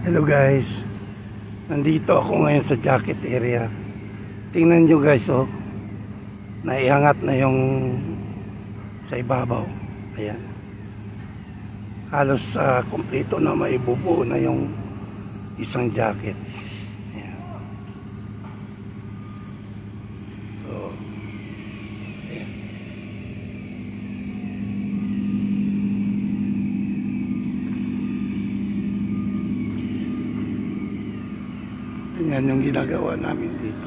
Hello guys, nandito ako ngayon sa jacket area. Tingnan nyo guys, oh, naiangat na yung sa ibabaw. Ayan, halos kompleto na, maibubuo na yung isang jacket. Ayan. So ayan. Yan yung ginagawa namin dito.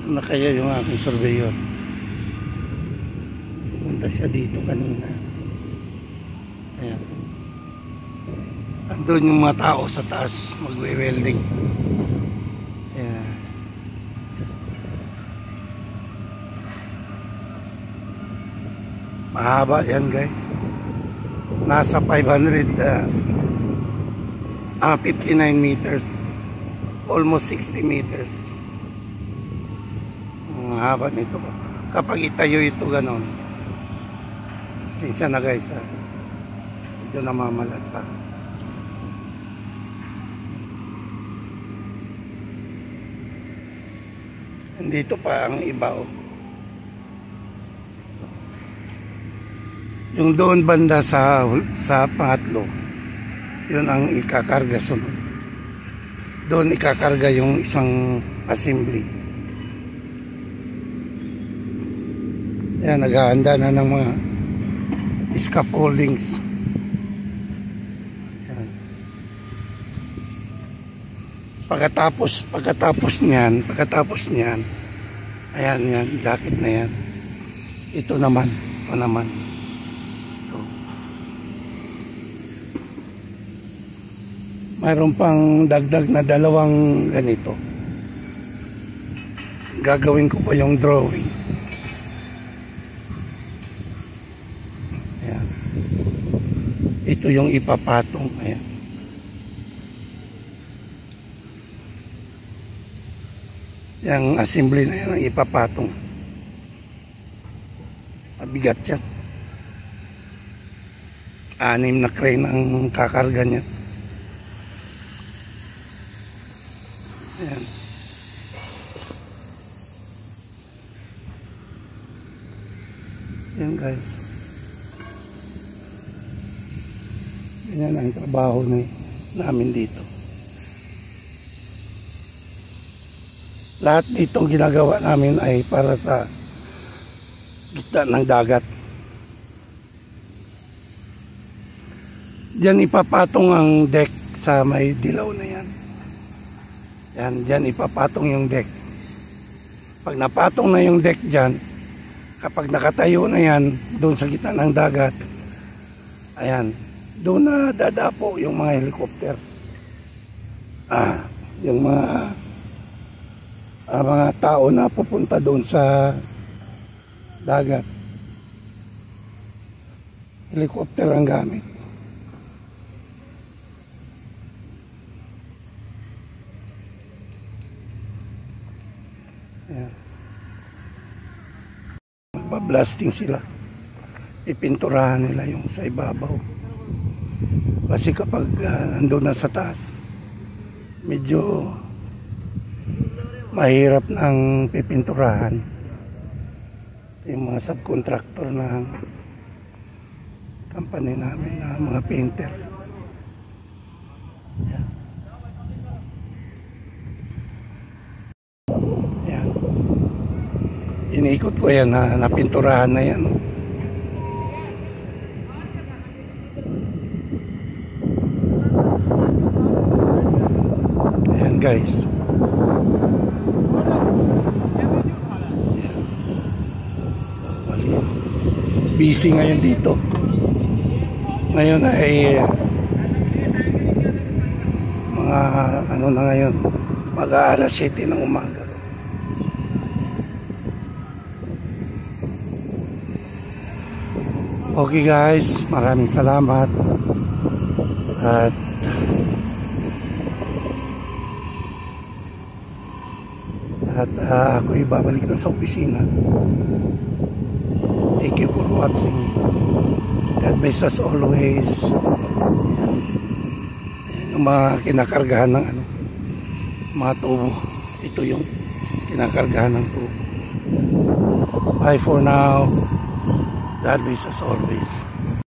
Saan na kaya yung aking surveyor? Punta siya dito kanina. Ayan. Andun yung mga tao sa taas magwe-welding. Ayan. Mahaba yan guys. Nasa 59 meters, almost 60 meters ang haba nito. Kapag itayo ito ganon, sinsya na guys, medyo namamalat pa. Andito pa ang iba, oh. Yung doon banda sa pangatlo, yun ang ikakarga sunod. Doon ikakarga yung isang assembly. Ayan, naghahanda na ng mga scaffoldings. Ayan. Pagkatapos niyan, ayan yan, jacket na yan. Ito naman. Mayroon pang dagdag na dalawang ganito. Gagawin ko pa yung drawing. Ayan. Ito yung ipapatong. Ayan. Yung assembly na yan ang ipapatong. Mabigat yan. 6 na crane ang kakarga niya. Ayan. Ayan guys. Ganyan ang trabaho namin dito. Lahat dito ginagawa namin ay para sa gitna ng dagat. Diyan ipapatong ang deck sa may dilaw na yan. Yan, dyan ipapatong yung deck. Pag napatong na yung deck dyan, kapag nakatayo na yan doon sa gitna ng dagat, ayan, doon na dadapo yung mga helicopter. Yung mga tao na pupunta doon sa dagat. Helicopter ang gamit. Ayan. Magpa-blasting sila. Ipinturahan nila yung sa ibabaw. Kasi kapag nandun na sa taas, medyo mahirap ng pipinturahan. Yung mga subcontractor na company namin na mga painter. Ayan. Iniikot ko yan, napinturahan na yan. Ayan guys. Ayan. Busy ngayon dito. Ngayon ay mga ano na ngayon, mag-aalas 7 ng umaga. Okay guys, maraming salamat at ako'y babalik na sa opisina. Thank you for watching. watching. God bless us always. Yung mga kinakargahan ng ano, mga tubo. Ito yung kinakargahan ng tubo. Bye for now. God bless us always.